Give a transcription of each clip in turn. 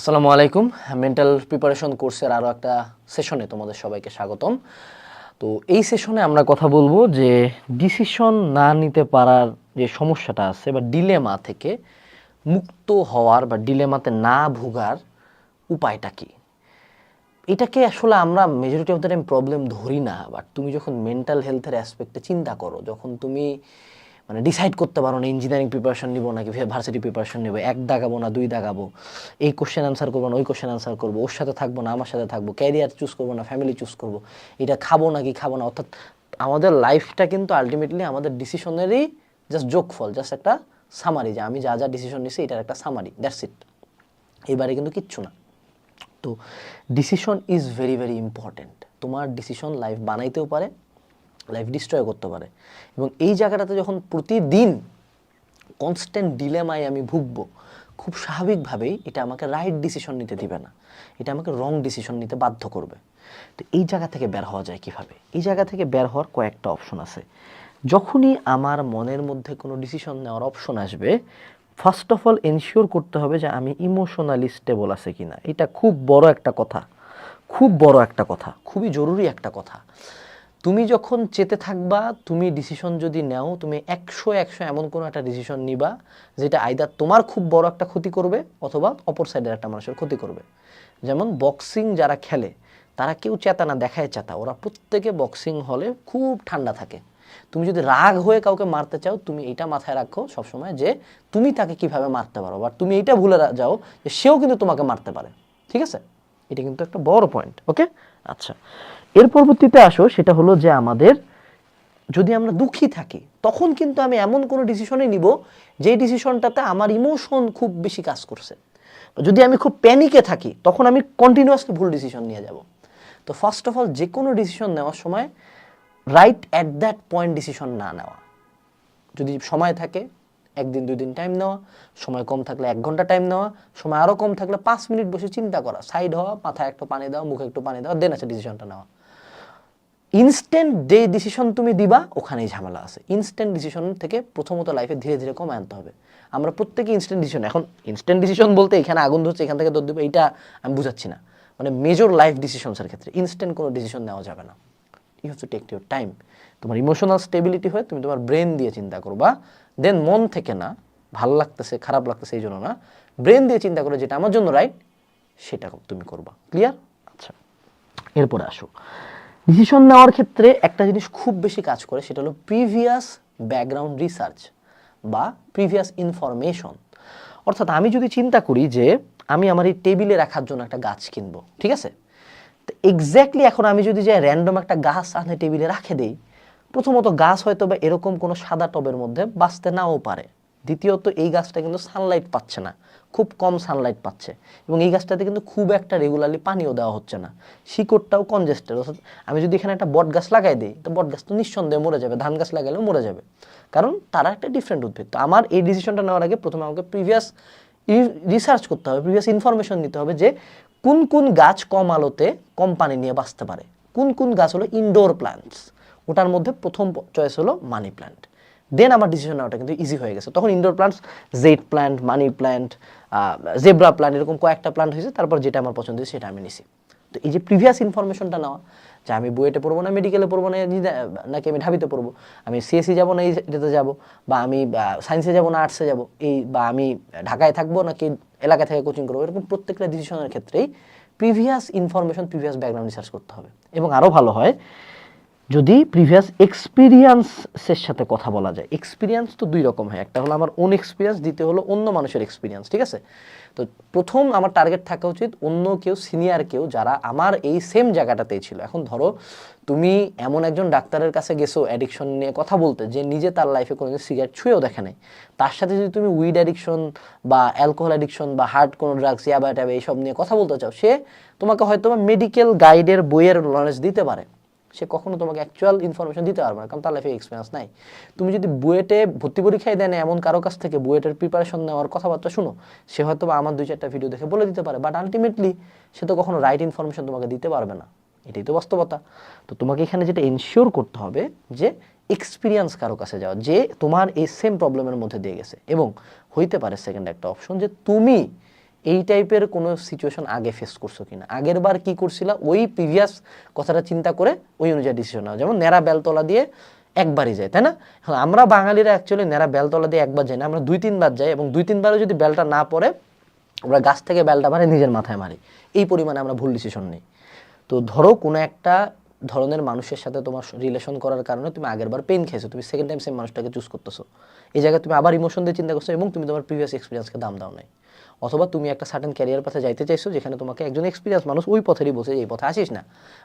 আসসালামু আলাইকুম। Mental preparation কোর্সের আরও একটা সেশনে তোমাদের সবাইকে স্বাগতম। তো এই সেশনে আমরা কথা বলবো যে ডিসিশন না নিতে পারার যে সমস্যাটা আছে বা ডিলেমা থেকে মুক্ত হওয়ার বা ডিলেমাতে না ভোগার উপায়টা কি। এটাকে আসলে আমরা majority of the time problem ধরি না, বাট তুমি যখন মেন্টাল হেলথের অ্যাসপেক্টে চিন্তা করো, যখন তুমি ডিসাইড করতে পারো না ইঞ্জিনিয়ারিং প্রিপারেশন নিবো নাকি ভার্সিটি প্রিপারেশন নেবো, এক দাগাবো না দুই দাগাবো, এই কোশ্চেন আনসার করবো না ওই কোশ্চেন আনসার করবো, ওর সাথে থাকবো না আমার সাথে থাকবো, ক্যারিয়ার চুজ করবো না ফ্যামিলি চুজ করবো, এটা খাবো নাকি খাবো না, অর্থাৎ আমাদের লাইফটা কিন্তু আলটিমেটলি আমাদের ডিসিশনেরই জাস্ট যোগফল, জাস্ট একটা সামারি, যে আমি যা যা ডিসিশন নিচ্ছি এটার একটা সামারি, দ্যাটস ইট। এবারে কিন্তু কিচ্ছু না। তো decision is very very important. তোমার ডিসিশন লাইফ বানাইতেও পারে, লাইফ ডিস্ট্রয় করতে পারে। এবং এই জায়গাটাতে যখন প্রতিদিন কনস্ট্যান্ট ডিলেমায় আমি ভুগবো, খুব স্বাভাবিকভাবেই এটা আমাকে রাইট ডিসিশন নিতে দিবে না, এটা আমাকে রং ডিসিশন নিতে বাধ্য করবে। তো এই জায়গা থেকে বের হওয়া যায় কিভাবে? এই জায়গা থেকে বের হওয়ার কয়েকটা অপশন আছে। যখনই আমার মনের মধ্যে কোনো ডিসিশন নেওয়ার অপশন আসবে, ফার্স্ট অফ অল এনশিওর করতে হবে যে আমি ইমোশনালি স্টেবল আছে কিনা। এটা খুব বড় একটা কথা, খুব বড় একটা কথা, খুবই জরুরি একটা কথা। তুমি যখন চেতে থাকবা, তুমি ডিসিশন যদি নেও, তুমি 100 এমন কোনো একটা ডিসিশন নিবা যেটা আইদার তোমার খুব বড় একটা ক্ষতি করবে অথবা অপর সাইডের একটা মানুষের ক্ষতি করবে। যেমন বক্সিং যারা খেলে তারা কেউ চেতা না, দেখায় চেতা, ওরা প্রত্যেকে বক্সিং হলে খুব ঠান্ডা থাকে। তুমি যদি রাগ হয়ে কাউকে মারতে চাও, তুমি এটা মাথায় রাখো সবসময় যে তুমি তাকে কিভাবে মারতে পারো, বা তুমি এইটা ভুলে যাও যে সেও কিন্তু তোমাকে মারতে পারে। ঠিক আছে, এটা কিন্তু একটা বড় পয়েন্ট। ওকে, আচ্ছা, এর পরবর্তীতে আসো, সেটা হলো যে আমাদের যদি আমরা দুঃখী থাকি তখন কিন্তু আমি এমন কোনো ডিসিশনই নিব যে ডিসিশনটাতে আমার ইমোশন খুব বেশি কাজ করছে। যদি আমি খুব প্যানিকে থাকি তখন আমি কন্টিনিউয়াসলি ভুল ডিসিশন নিয়ে যাব। তো ফার্স্ট অফ অল যে কোনো ডিসিশন নেওয়ার সময় right at that point decision না নেওয়া। যদি সময় থাকে 1 দিন 2 দিন টাইম নেওয়া, সময় কম থাকলে 1 ঘন্টা টাইম নেওয়া, সময় আরও কম থাকলে 5 মিনিট বসে চিন্তা করা, সাইড হওয়া, মাথায় একটু পানি দেওয়া, মুখে একটু পানি দেওয়া, দেন আছে ডিসিশনটা নেওয়া। ইনস্ট্যান্ট যে ডিসিশন তুমি দিবা ওখানেই ঝামেলা আছে। ইনস্ট্যান্ট ডিসিশন থেকে প্রথমত লাইফে ধীরে ধীরে কমে আনতে হবে। আমরা প্রত্যেকে ইনস্ট্যান্ট ডিসিশন, এখন ইনস্ট্যান্ট ডিসিশন বলতে এখানে আগুন ধরছে এখান থেকে দৌড় দেবো এইটা আমি বুঝাচ্ছি না, মেজর লাইফ ডিসিশনসের ক্ষেত্রে ইনস্ট্যান্ট কোনো ডিসিশন নেওয়া যাবে না। You have to take your time. তোমার ইমোশনাল স্টেবিলিটি হয়, তুমি তোমার ব্রেন দিয়ে চিন্তা করবা, দেন মন থেকে না, ভালো লাগতেছে খারাপ লাগতেছে এই জন্য না, ব্রেন দিয়ে চিন্তা করে যেটা আমার জন্য রাইট সেটা তুমি করবা। ক্লিয়ার? আচ্ছা, এরপরে আসো, ডিসিশন নেওয়ার ক্ষেত্রে একটা জিনিস খুব বেশি কাজ করে, সেটা হলো প্রিভিয়াস ব্যাকগ্রাউন্ড রিসার্চ বা প্রিভিয়াস ইনফরমেশন। অর্থাৎ আমি যদি চিন্তা করি যে আমি আমার এই টেবিলে রাখার জন্য একটা গাছ কিনবো, ঠিক আছে, তো এক্স্যাক্টলি এখন আমি যদি যে র্যান্ডম একটা গাছ আনে টেবিলে রাখে দেই, প্রথমত গাছ হয়তো বা এরকম কোনো সাদা টবের মধ্যে বাঁচতে নাও পারে। দ্বিতীয়ত এই গাছটা কিন্তু সানলাইট পাচ্ছে না, খুব কম সানলাইট পাচ্ছে, এবং এই গাছটাতে কিন্তু খুব একটা রেগুলারলি পানিও দেওয়া হচ্ছে না, শিকড়টাও কনজেস্টেড। অর্থাৎ আমি যদি এখানে একটা বট গাছ লাগাই দিই, তো বট গাছ তো নিঃসন্দেহে মরে যাবে, ধান গাছ লাগালেও মরে যাবে, কারণ তারা একটা ডিফারেন্ট উদ্ভিদ। তো আমার এই ডিসিশনটা নেওয়ার আগে প্রথমে আমাকে প্রিভিয়াস রিসার্চ করতে হবে, প্রিভিয়াস ইনফরমেশন নিতে হবে যে কোন কোন গাছ কম আলোতে কম পানি নিয়ে বাঁচতে পারে, কোন কোন গাছ হলো ইনডোর প্ল্যান্টস। ওটার মধ্যে প্রথম চয়েস হলো মানি প্ল্যান্ট। দেন আমার ডিসিশন নেওয়াটা কিন্তু ইজি হয়ে গেছে। তখন indoor plants, Z plant, money plant, zebra plant, এরকম কয়েকটা প্ল্যান্ট হয়েছে, তারপর যেটা আমার পছন্দ হয়েছে সেটা আমি নিছি। তো এই যে প্রিভিয়াস ইনফরমেশনটা নেওয়া, যে আমি বুয়েটে পড়বো না মেডিকেলে পড়বো না নাকি আমি ঢাবিতে পড়বো, আমি সিএসসি যাবো না এটাতে যাবো, বা আমি সায়েন্সে যাবো না আর্টসে যাবো, এই বা আমি ঢাকায় থাকবো নাকি এলাকা থেকে কোচিং করবো, এরকম প্রত্যেকটা ডিসিশনের ক্ষেত্রেই previous information, previous background research করতে হবে। এবং আরও ভালো হয় যদি প্রিভিয়াস এক্সপিরিয়েন্সের সাথে কথা বলা যায়। এক্সপিরিয়েন্স তো 2 রকম হয়, একটা হলো আমার ওন এক্সপিরিয়েন্স, দ্বিতীয় হলো অন্য মানুষের এক্সপিরিয়েন্স। ঠিক আছে, তো প্রথম আমার টার্গেট থাকা উচিত অন্য কেউ, সিনিয়র কেউ, যারা আমার এই সেম জায়গাটাতেই ছিল। এখন ধরো তুমি এমন একজন ডাক্তারের কাছে গেছো অ্যাডিকশন নিয়ে কথা বলতে, যে নিজে তার লাইফে কোনোদিন সিগারেট ছুঁয়েও দেখে নাই, তার সাথে যদি তুমি উইড অ্যাডিকশন বা অ্যালকোহল অ্যাডিকশন বা হার্ড কোনো ড্রাগস, ইয়াবা ট্যাবা এইসব নিয়ে কথা বলতে চাও, সে তোমাকে হয়তো মেডিকেল গাইডের বইয়ের নলেজ দিতে পারে, সে কখনো তোমাকে অ্যাকচুয়াল ইনফরমেশন দিতে পারবে না, কারণ তার লাইফে এক্সপিরিয়েন্স নাই। তুমি যদি বুয়েটে ভর্তি পরীক্ষায় দেন এমন কারো কাছ থেকে বুয়েটের প্রিপারেশন নেওয়ার কথাবার্তা শুনো, সে হয়তো বা আমার 2-4টা ভিডিও দেখে বলে দিতে পারে, বাট আলটিমেটলি সে তো কখনো রাইট ইনফরমেশন তোমাকে দিতে পারবে না। এটাই তো বাস্তবতা। তো তোমাকে এখানে যেটা এনশিওর করতে হবে যে এক্সপিরিয়েন্স কারো কাছে যাওয়া, যে তোমার এই সেম প্রবলেমের মধ্যে দিয়ে গেছে। এবং হইতে পারে সেকেন্ড একটা অপশন যে তুমি এই টাইপের কোনো সিচুয়েশন আগে ফেস করছো কিনা, আগের বার কি করছিলা ওই প্রিভিয়াস কথাটা চিন্তা করে ওই অনুযায়ী ডিসিশন নাও। যেমন নেড়া বেলতলা দিয়ে একবারই যায়, তাই না? এখন আমরা বাঙালিরা অ্যাকচুয়ালি নেড়া বেলতলা দিয়ে একবার যাই না, আমরা 2-3 বার যাই, এবং 2-3 বারও যদি বেলটা না পড়ে আমরা গাছ থেকে বেলটা মারি, নিজের মাথায় মারি, এই পরিমাণে আমরা ভুল ডিসিশন নিই। তো ধরো কোনো একটা ধরনের মানুষের সাথে তোমার রিলেশন করার কারণে তুমি আগের বার পেন খেয়েছো, তুমি সেকেন্ড টাইম সেম মানুষটাকে চুজ করতেছো, এই জায়গায় তুমি আবার ইমোশন দিয়ে চিন্তা করছো এবং তুমি তোমার প্রিভিয়াস এক্সপিরিয়েন্সকে দাম দাও নাই। অথবা তুমি একটা সার্টেন ক্যারিয়ার পথে যাইতে চাইছো যেখানে তোমাকে একজন এক্সপিরিয়েন্স মানুষ ওই পথেরই বসে এই পথে আসিস না,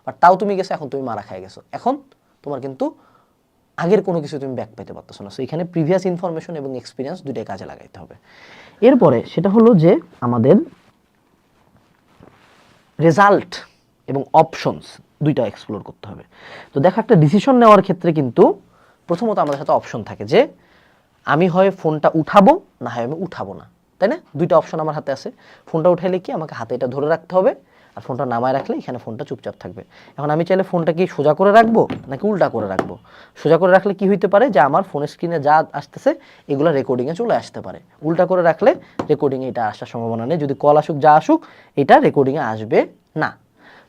বাট তাও তুমি গেছো, এখন তুমি মারা খাই গেছো, এখন তোমার কিন্তু আগের কোনো কিছু তুমি ব্যাক পেতে পারতেছো না। সো এখানে প্রিভিয়াস ইনফরমেশন এবং এক্সপিরিয়েন্স দুইটাই কাজে লাগাইতে হবে। এরপরে সেটা হলো যে আমাদের রেজাল্ট এবং অপশনস দুইটা এক্সপ্লোর করতে হবে। তো দেখো একটা ডিসিশন নেওয়ার ক্ষেত্রে কিন্তু প্রথমত আমাদের সাথে অপশন থাকে যে আমি হয় ফোনটা উঠাবো না হয় আমি উঠাবো না, তাই না? দুইটা অপশন আমার হাতে আছে। ফোনটা উঠাইলে কি আমাকে হাতে এটা ধরে রাখতে হবে, আর ফোনটা নামায় রাখলে এখানে ফোনটা চুপচাপ থাকবে। এখন আমি চাইলে ফোনটা কি সোজা করে রাখবো নাকি উল্টা করে রাখবো? সোজা করে রাখলে কি হইতে পারে যে আমার ফোনের স্ক্রিনে যা আসতেছে এগুলো রেকর্ডিংয়ে চলে আসতে পারে। উল্টা করে রাখলে রেকর্ডিংয়ে এটা আসার সম্ভাবনা নেই, যদি কল আসুক যা আসুক এটা রেকর্ডিংয়ে আসবে না।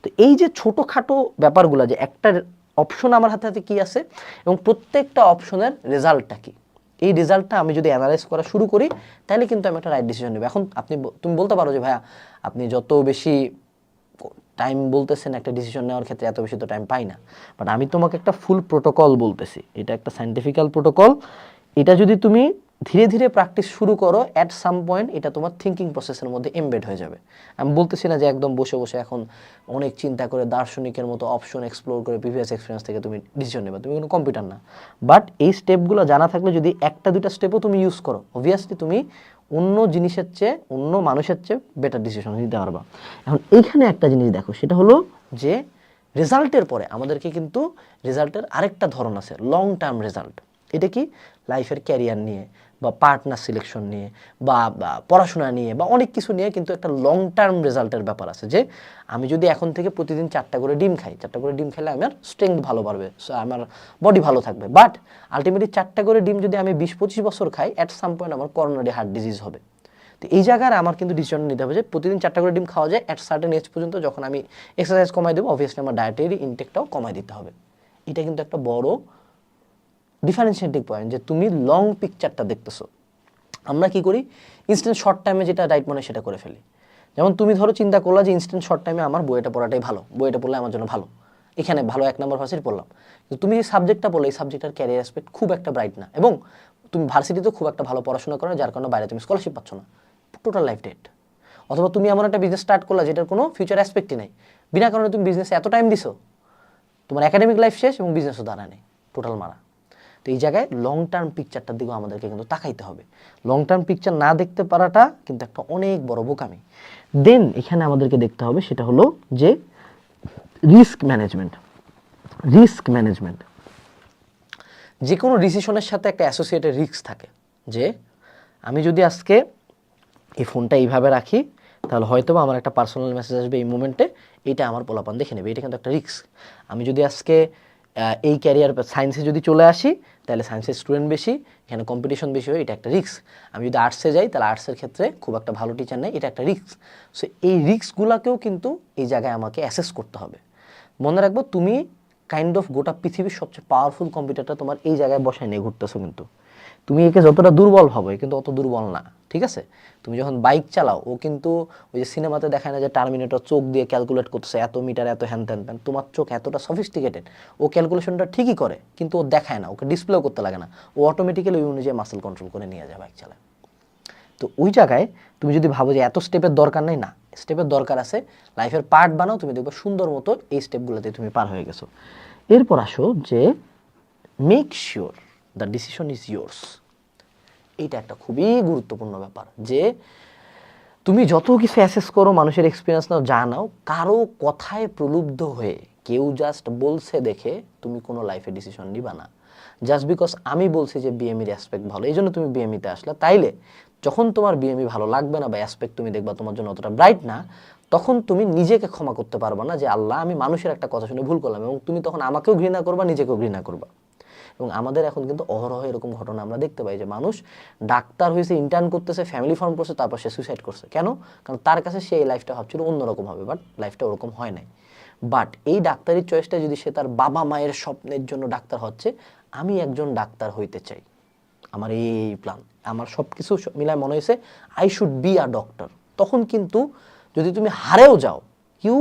তো এই যে ছোটোখাটো ব্যাপারগুলো, যে একটা অপশন আমার হাতে হাতে কী আছে এবং প্রত্যেকটা অপশনের রেজাল্টটা কী, এই রেজাল্টটা আমি যদি অ্যানালাইজ করা শুরু করি তাহলে কিন্তু আমি একটা রাইট ডিসিশন নেব। এখন তুমি বলতে পারো যে ভাইয়া আপনি যত বেশি টাইম বলতেছেন একটা ডিসিশন নেওয়ার ক্ষেত্রে, এত বেশি তো টাইম পাই না, বাট আমি তোমাকে একটা ফুল প্রোটোকল বলতেছি, এটা একটা সায়েন্টিফিক্যাল প্রোটোকল। এটা যদি তুমি ধীরে ধীরে প্র্যাকটিস শুরু করো, অ্যাট সাম পয়েন্ট এটা তোমার থিঙ্কিং প্রসেসের মধ্যে এমবেড হয়ে যাবে। আমি বলতেছি না যে একদম বসে বসে এখন অনেক চিন্তা করে দার্শনিকের মতো অপশন এক্সপ্লোর করে প্রিভিয়াস এক্সপিরিয়েন্স থেকে তুমি ডিসিশন নেবে, তুমি কোনো কম্পিউটার না। বাট এই স্টেপগুলো জানা থাকলে যদি একটা দুইটা স্টেপও তুমি ইউজ করো, অবভিয়াসলি তুমি অন্য জিনিসের চেয়ে অন্য মানুষের চেয়ে বেটার ডিসিশন নিতে পারবা। এখন এইখানে একটা জিনিস দেখো, সেটা হলো যে রেজাল্টের পরে আমাদেরকে কিন্তু রেজাল্টের আরেকটা ধরন আছে, লং টার্ম রেজাল্ট। এটা কি লাইফের ক্যারিয়ার নিয়ে বা পার্টনার সিলেকশন নিয়ে বা পড়াশোনা নিয়ে বা অনেক কিছু নিয়ে কিন্তু একটা লং টার্ম রেজাল্টের ব্যাপার আছে। যে আমি যদি এখন থেকে প্রতিদিন 4টা করে ডিম খাই, 4টা করে ডিম খেলে আমার স্ট্রেংথ ভালো বাড়বে, আমার বডি ভালো থাকবে, বাট আলটিমেটলি 4টা করে ডিম যদি আমি 20-25 বছর খাই, অ্যাট সাম পয়েন্ট আমার করোনারি হার্ট ডিজিজ হবে। তো এই জায়গায় আমার কিন্তু ডিসিশন নিতে হবে যে প্রতিদিন 4টা করে ডিম খাওয়া যায় অ্যাট সার্টেন এজ পর্যন্ত, যখন আমি এক্সারসাইজ কমাই দেবো অবভিয়াসলি আমার ডায়েটারি ইনটেকটাও কমাই দিতে হবে। এটা কিন্তু একটা বড় ডিফারেন্সিয়েটিং পয়েন্ট যে তুমি লং পিকচারটা দেখতেছো। আমরা কি করি, ইনস্ট্যান্ট শর্ট টাইমে যেটা রাইট মনে সেটা করে ফেলি। যেমন তুমি ধরো চিন্তা করলা যে ইনস্ট্যান্ট শর্ট টাইমে আমার বইটা পড়াটাই ভালো, বইটা পড়লে আমার জন্য ভালো, এখানে ভালো 1 নম্বর ভার্সিটি পড়লাম, কিন্তু তুমি যে সাবজেক্টটা পড়লে এই সাবজেক্টের ক্যারিয়ার অ্যাসপেক্ট খুব একটা ব্রাইট না, এবং তুমি ভার্সিটিতেও খুব একটা ভালো পড়াশোনা করো না, যার কারণে বাইরে তুমি স্কলারশিপ পাচ্ছ না, টোটাল লাইফ ডেট। অথবা তুমি এমন একটা বিজনেস স্টার্ট করলা যেটার কোনো ফিউচার অ্যাসপেক্টই নাই, বিনা কারণে তুমি বিজনেসে এত টাইম দিছো, তোমার একাডেমিক লাইফ শেষ এবং বিজনেসও দাঁড়ায় নেই, টোটাল মারা। তো এই জায়গায় লং টার্ম পিকচারটার দিকেও আমাদেরকে কিন্তু তাকাইতে হবে। লং টার্ম পিকচার না দেখতে পারাটা কিন্তু একটা অনেক বড় বোকামি। দেন এখানে আমাদেরকে দেখতে হবে সেটা হলো যে রিস্ক ম্যানেজমেন্ট। রিস্ক ম্যানেজমেন্ট, যে কোনো ডিসিশনের সাথে একটা অ্যাসোসিয়েটেড রিস্ক থাকে। যে আমি যদি আজকে এই ফোনটা এইভাবে রাখি তাহলে হয়তো আমার একটা পার্সোনাল মেসেজ আসবে এই মুমেন্টে, এটা আমার পোলাপান দেখে নেবে, এটা কিন্তু একটা রিস্ক। আমি যদি আজকে এই ক্যারিয়ার সায়েন্সে যদি চলে আসি তাহলে সায়েন্সের স্টুডেন্ট বেশি, এখানে কম্পিটিশন বেশি হয়, এটা একটা রিস্ক। আমি যদি আর্টসে যাই তাহলে আর্টসের ক্ষেত্রে খুব একটা ভালো টিচার নেই, এটা একটা রিস্ক। সো এই রিস্কগুলোকেও কিন্তু এই জায়গায় আমাকে অ্যাসেস করতে হবে। মনে রাখবো তুমি কাইন্ড অফ গোটা পৃথিবীর সবচেয়ে পাওয়ারফুল কম্পিউটারটা তোমার এই জায়গায় বসায় নিয়ে ঘুরতেছো, কিন্তু তুমি একে যতটা দুর্বল ভাবো কিন্তু অত দুর্বল না, ঠিক আছে? তুমি যখন বাইক চালাও, ও কিন্তু ওই যে সিনেমাতে দেখায় না যে টার্মিনেটর চোখ দিয়ে ক্যালকুলেট করতেছে এত মিটার এত হ্যান ত্যান প্যান, তোমার চোখ এতটা সফিস্টিকেটেড, ও ক্যালকুলেশনটা ঠিকই করে কিন্তু ও দেখায় না, ওকে ডিসপ্লেও করতে লাগে না, ও অটোমেটিক্যালি ওই অনুযায়ী মাসেল কন্ট্রোল করে নিয়ে যায় বাইক চালায়। তো ওই জায়গায় তুমি যদি ভাবো যে এত স্টেপের দরকার নেই, না, স্টেপের দরকার আছে, লাইফের পার্ট বানাও, তুমি দেখবে সুন্দর মতো এই স্টেপগুলোতে তুমি পার হয়ে গেছো। এরপর আসো যে make sure the decision is yours. এইটা একটা খুবই গুরুত্বপূর্ণ ব্যাপার, যে তুমি যত কিছু অ্যাসেস করো, মানুষের এক্সপিরিয়েন্স নাও, যা নাও, কারো কথায় প্রলুব্ধ হয়ে কেউ জাস্ট বলছে দেখে তুমি কোনো লাইফে ডিসিশন নিবা না। জাস্ট বিকজ আমি বলছি যে বিএমইর অ্যাসপেক্ট ভালো এই জন্য তুমি বিএমইতে আসলে, তাইলে যখন তোমার বিএমই ভালো লাগবে না বা অ্যাসপেক্ট তুমি দেখবা তোমার জন্য অতটা ব্রাইট না, তখন তুমি নিজেকে ক্ষমা করতে পারবা না যে আল্লাহ আমি মানুষের একটা কথা শুনে ভুল করলাম, এবং তুমি তখন আমাকেও ঘৃণা করবা, নিজেকেও ঘৃণা করবা। এবং আমাদের এখন কিন্তু অহরহ এরকম ঘটনা আমরা দেখতে পাই যে মানুষ ডাক্তার হয়েছে, ইন্টার্ন করতেছে, ফ্যামিলি ফর্ম করছে, তারপর সে সুইসাইড করছে। কেন? কারণ তার কাছে সে এই লাইফটা ভাবছিল অন্যরকম হবে, বাট লাইফটা ওরকম হয় নাই। বাট এই ডাক্তারির চয়েসটা যদি সে তার বাবা মায়ের স্বপ্নের জন্য ডাক্তার হচ্ছে, আমি একজন ডাক্তার হইতে চাই, আমার এই প্ল্যান, আমার সব কিছু মিলায় মনে হয়েছে I should be a doctor, তখন কিন্তু যদি তুমি হারেও যাও, you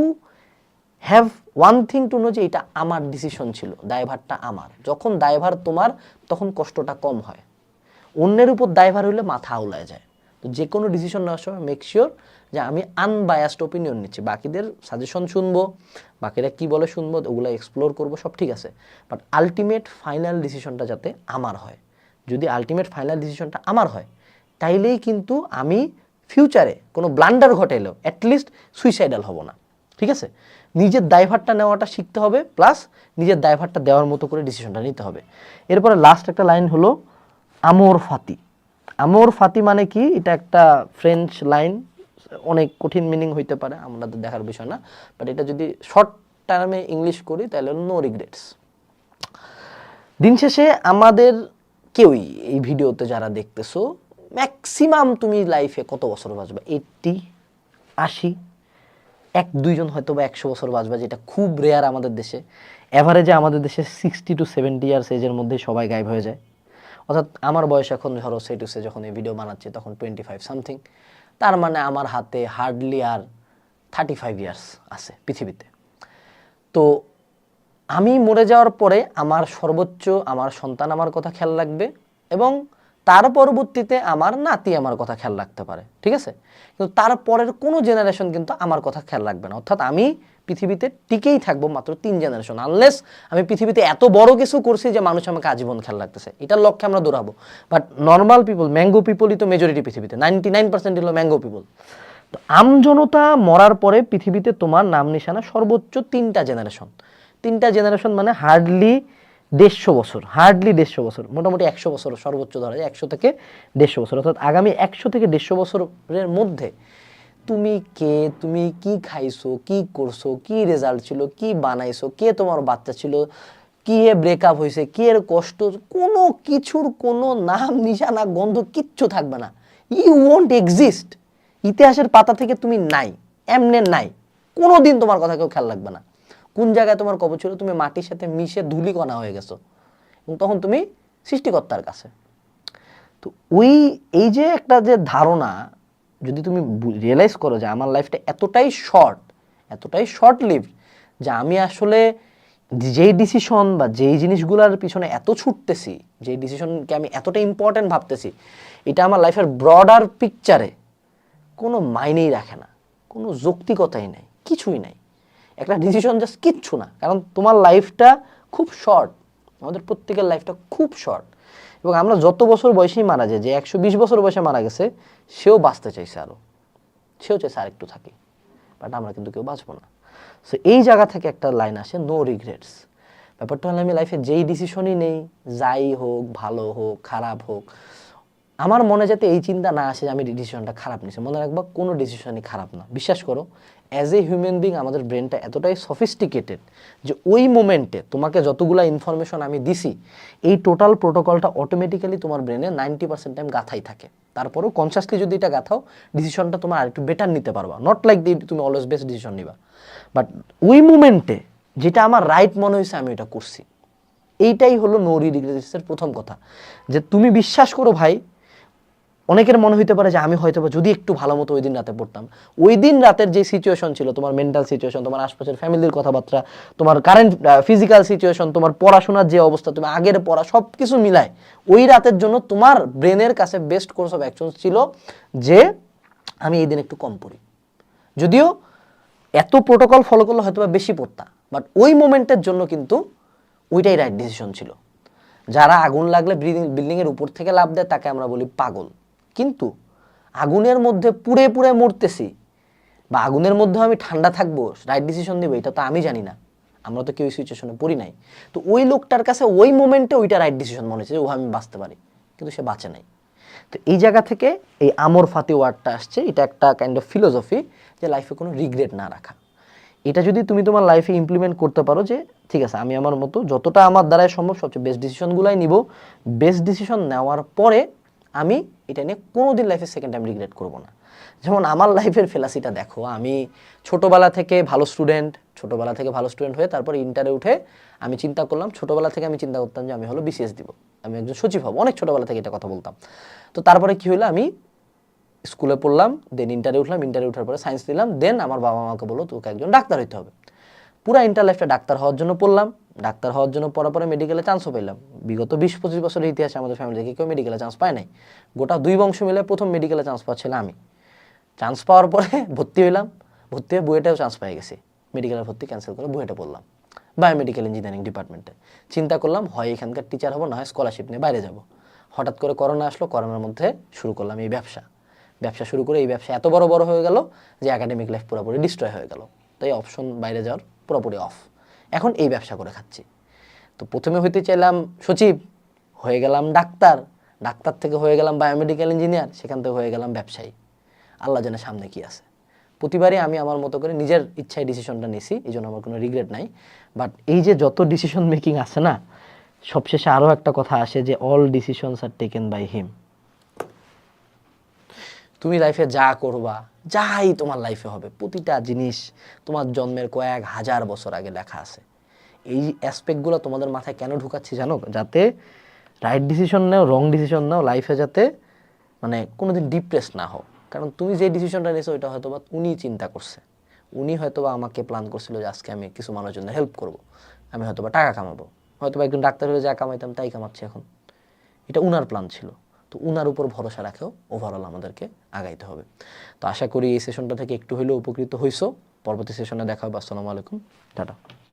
have one thing to know যে এটা আমার ডিসিশন ছিল, দায়ভারটা আমার। যখন দায়ভার তোমার, তখন কষ্টটা কম হয়। অন্যের উপর দায়ভার হইলে মাথা আউলায় যায়। তো যে কোনো ডিসিশন নেওয়ার সময় মেক শিওর যে আমি আনবায়াসড ওপিনিয়ন নিচ্ছি, বাকিদের সাজেশন শুনবো, বাকিরা কি বলে শুনবো, ওগুলো এক্সপ্লোর করবো, সব ঠিক আছে, বাট আলটিমেট ফাইনাল ডিসিশনটা যাতে আমার হয়। যদি আলটিমেট ফাইনাল ডিসিশনটা আমার হয়, তাইলেই কিন্তু আমি ফিউচারে কোনো ব্লান্ডার ঘটাইলেও অ্যাটলিস্ট সুইসাইডাল হব না। ঠিক আছে, নিজের দায়ভারটা নেওয়াটা শিখতে হবে, প্লাস নিজের দায়ভারটা দেওয়ার মতো করে ডিসিশনটা নিতে হবে। এরপরে লাস্ট একটা লাইন হলো আমর ফাতি। আমর ফাতি মানে কি? এটা একটা ফ্রেঞ্চ লাইন, অনেক কঠিন মিনিং হইতে পারে, আমাদের দেখার বিষয় না, বাট এটা যদি শর্ট টার্মে ইংলিশ করি তাহলে নো রিগ্রেটস। দিন শেষে আমাদের কেউই, এই ভিডিওতে যারা দেখতেছো, ম্যাক্সিমাম তুমি লাইফে কত বছর বাঁচবা? 80, 80, 1-2 জন হয়তো বা 100 বছর বাঁচবা, যেটা খুব রেয়ার আমাদের দেশে। অ্যাভারেজে আমাদের দেশে 60 to 70 ইয়ার্স এজের মধ্যে সবাই গায়েব হয়ে যায়। অর্থাৎ আমার বয়স এখন ধরো সে টু সে, যখন এই ভিডিও বানাচ্ছি তখন 25 সামথিং, তার মানে আমার হাতে হার্ডলি আর 35 ইয়ার্স আছে পৃথিবীতে। তো আমি মরে যাওয়ার পরে আমার সর্বোচ্চ আমার সন্তান আমার কথা খেয়াল রাখবে, এবং তার পরবর্তীতে আমার নাতি আমার কথা খেয়াল রাখতে পারে, ঠিক আছে, কিন্তু তারপরের কোনো জেনারেশন কিন্তু আমার কথা খেয়াল রাখবে না। অর্থাৎ আমি পৃথিবীতে টিকেই থাকবো মাত্র 3 জেনারেশন, আনলেস আমি পৃথিবীতে এত বড় কিছু করছি যে মানুষ আমাকে আজীবন খেয়াল রাখতেছে, এটার লক্ষ্যে আমরা দৌড়াবো। বাট নর্মাল পিপল, ম্যাঙ্গো পিপলই তো মেজরিটি পৃথিবীতে, 99% হলো ম্যাঙ্গো পিপল। তো আমজনতা মরার পরে পৃথিবীতে তোমার নাম নিশানা সর্বোচ্চ 3টা জেনারেশন। 3টা জেনারেশন মানে হার্ডলি 150 বছর, হার্ডলি 150 বছর, মোটামুটি 100 বছর সর্বোচ্চ ধরা যায়, 100 থেকে 150 বছর। অর্থাৎ আগামী 100 থেকে 150 বছরের মধ্যে তুমি কে, তুমি কি খাইছো, কি করছো, কি রেজাল্ট ছিল, কি বানাইছো, কে তোমার বাচ্চা ছিল, কি এ ব্রেকআপ হয়েছে, কি এর কষ্ট, কোনো কিছুর কোনো নাম নিশানা গন্ধ কিচ্ছু থাকবে না। You won't exist. ইতিহাসের পাতা থেকে তুমি নাই, এমনে নাই, কোনো দিন তোমার কথা কেউ খেয়াল রাখবে না। কোন জায়গায় তোমার কবর ছিল, তুমি মাটির সাথে মিশে ধূলিকণা হয়ে গেছো, এবং তখন তুমি সৃষ্টিকর্তার কাছে। তো এই যে একটা যে ধারণা, যদি তুমি রিয়েলাইজ করো যে আমার লাইফটা এতটাই শর্ট লিভড, যে আমি আসলে যেই ডিসিশন বা যেই জিনিসগুলোর পিছনে এত ছুটতেছি, যেই ডিসিশনকে আমি এতটা ইম্পর্ট্যান্ট ভাবতেছি, এটা আমার লাইফের ব্রডার পিকচারে কোনো মাইনেই রাখে না, কোনো যৌক্তিকতাই নাই, কিছুই নাই। একটা ডিসিশন জাস্ট কিচ্ছু না, কারণ তোমার লাইফটা খুব শর্ট, আমাদের প্রত্যেকের লাইফটা খুব শর্ট। এবং আমরা যত বছর বয়সেই মারা যায়, যে 120 বছর বয়সে মারা গেছে, সেও বাঁচতে চাইছে আরও, সেও চাইছে আরেকটু থাকি, বাট আমরা কিন্তু কেউ বাঁচবো না। সো এই জায়গা থেকে একটা লাইন আসে, নো রিগ্রেটস। ব্যাপারটা হলে আমি লাইফে যেই ডিসিশনই নেই, যাই হোক, ভালো হোক, খারাপ হোক, আমার মনে যাতে এই চিন্তা না আসে যে আমি ডিসিশনটা খারাপ নিয়েছি। মনে রাখবা, কোনো ডিসিশনই খারাপ না। বিশ্বাস করো, অ্যাজ এ হিউম্যান বিং আমাদের ব্রেনটা এতটাই সফিস্টিকেটেড যে ওই মোমেন্টে তোমাকে যতগুলো ইনফরমেশন আমি দিছি, এই টোটাল প্রোটোকলটা অটোমেটিক্যালি তোমার ব্রেনে 90% টাইম গাথাই থাকে। তারপরেও কনসিয়াসলি যদি এটা গাথাও, ডিসিশনটা তোমার আরেকটু বেটার নিতে পারবা। নট লাইক তুমি অলওয়েজ বেস্ট ডিসিশন নিবা, বাট ওই মোমেন্টে যেটা আমার রাইট মনে হয়েছে আমি এটা করছি। এইটাই হলো নো রিগ্রেটসের প্রথম কথা, যে তুমি বিশ্বাস করো ভাই, অনেকের মনে হইতে পারে যে আমি হয়তো যদি একটু ভালো মতো ওই দিন রাতে পড়তাম, ওই দিন রাতের যে সিচুয়েশন ছিল, তোমার মেন্টাল সিচুয়েশন, তোমার আশপাশের ফ্যামিলির কথাবার্তা, তোমার কারেন্ট ফিজিক্যাল সিচুয়েশন, তোমার পড়াশোনার যে অবস্থা, তুমি আগের পড়া, সব কিছু মিলায় ওই রাতের জন্য তোমার ব্রেনের কাছে বেস্ট কোর্স অফ অ্যাকশন ছিল যে আমি এই দিন একটু কম পড়ি। যদিও এত প্রোটোকল ফলো করলে হয়তো বা বেশি পড়তাম, বাট ওই মোমেন্টের জন্য কিন্তু ওইটাই রাইট ডিসিশন ছিল। যারা আগুন লাগলে বিল্ডিংয়ের উপর থেকে লাফ দেয় তাকে আমরা বলি পাগল, কিন্তু আগুনের মধ্যে পুড়ে পুড়ে মরতেছি, বা আগুনের মধ্যে আমি ঠান্ডা থাকবো, রাইট ডিসিশন দেবো, এটা তো আমি জানি না, আমরা তো কেউ সিচুয়েশনে পড়ি নাই। তো ওই লোকটার কাছে ওই মোমেন্টে ওইটা রাইট ডিসিশন মনে হচ্ছে, ও আমি বাঁচতে পারি, কিন্তু সে বাঁচে নাই। তো এই জায়গা থেকে এই আমর ফাতি ওয়ার্ডটা আসছে। এটা একটা কাইন্ড অফ ফিলোসফি, যে লাইফে কোনো রিগ্রেট না রাখা। এটা যদি তুমি তোমার লাইফে ইমপ্লিমেন্ট করতে পারো যে ঠিক আছে আমি আমার মতো যতটা আমার দ্বারাই সম্ভব সবচেয়ে বেস্ট ডিসিশনগুলাই নিব, বেস্ট ডিসিশন নেওয়ার পরে আমি এটা নিয়ে কোনোদিন লাইফে সেকেন্ড টাইম রিগ্রেট করব না। যেমন আমার লাইফের ফেলাসিটা দেখো, আমি ছোটোবেলা থেকে ভালো স্টুডেন্ট হয়ে তারপর ইন্টারে উঠে আমি চিন্তা করলাম, ছোটোবেলা থেকে আমি চিন্তা করতাম যে আমি হলো বিসিএস দিব, আমি একজন সচিব হব, অনেক ছোটোবেলা থেকে এটা কথা বলতাম। তো তারপরে কী হলো, আমি স্কুলে পড়লাম, দেন ইন্টারে উঠলাম, ইন্টারে উঠার পরে সায়েন্স নিলাম, দেন আমার বাবা আমাকে বললো তোকে একজন ডাক্তার হইতে হবে। পুরা ইন্টার লাইফটা ডাক্তার হওয়ার জন্য পড়লাম, ডাক্তার হওয়ার জন্য পড়ার পরে মেডিকেলে চান্সও পেলাম। বিগত 20-25 বছরের ইতিহাসে আমাদের ফ্যামিলি থেকে কেউ মেডিকেলে চান্স পায় নাই, গোটা 2 বংশ মিলে প্রথম মেডিকেলে চান্স পাচ্ছিলাম আমি। চান্স পাওয়ার পরে ভর্তি হইলাম, ভর্তি হয়ে বুয়েটেও চান্স পেয়ে গেছি, মেডিকেলের ভর্তি ক্যান্সেল করে বুয়েটে পড়লাম বায়োমেডিক্যাল ইঞ্জিনিয়ারিং ডিপার্টমেন্টে। চিন্তা করলাম হয় এখানকার টিচার হবো, না হয় স্কলারশিপ নিয়ে বাইরে যাব। হঠাৎ করে করোনা আসলো, করোনার মধ্যে শুরু করলাম এই ব্যবসা শুরু করে এই ব্যবসা এত বড় হয়ে গেল যে একাডেমিক লাইফ পুরোপুরি ডিস্ট্রয় হয়ে গেল। তাই অপশন বাইরে যাওয়ার পুরোপুরি অফ, এখন এই ব্যবসা করে খাচ্ছি। তো প্রথমে হইতে চাইলাম সচিব, হয়ে গেলাম ডাক্তার, ডাক্তার থেকে হয়ে গেলাম বায়োমেডিক্যাল ইঞ্জিনিয়ার, সেখান থেকে হয়ে গেলাম ব্যবসায়ী। আল্লাহ জানে সামনে কি আছে। প্রতিবারই আমি আমার মতো করে নিজের ইচ্ছায় ডিসিশনটা নিছি, এই জন্য আমার কোনো রিগ্রেট নাই। বাট এই যে যত ডিসিশন মেকিং আছে না, সবশেষে আরও একটা কথা আসে যে all decisions are taken by him. তুমি লাইফে যা করবা, যাই তোমার লাইফে হবে, প্রতিটা জিনিস তোমার জন্মের কয়েক হাজার বছর আগে লেখা আছে। এই অ্যাসপেক্টগুলো তোমাদের মাথায় কেন ঢুকাচ্ছি জানো? যাতে রাইট ডিসিশন নাও, রং ডিসিশন নাও, লাইফে যাতে মানে কোনোদিন ডিপ্রেস না হও। কারণ তুমি যে ডিসিশনটা নিয়েছো ওইটা হয়তো বা উনি চিন্তা করছে, উনি হয়তো বা আমাকে প্ল্যান করছিল যে আজকে আমি কিছু মানুষের জন্য হেল্প করব, আমি হয়তো বা টাকা কামাবো, হয়তো বা একজন ডাক্তার হয়ে যা কামাইতাম তাই কামাচ্ছি এখন। এটা উনার প্ল্যান ছিল। তো উনার উপর ভরসা রাখেও ওভারঅল আমাদেরকে আগাইতে হবে। তো আশা করি এই সেশনটা থেকে একটু হলেও উপকৃত হইছো। পরবর্তী সেশনে দেখা হবে। আসসালামু আলাইকুম, টাটা।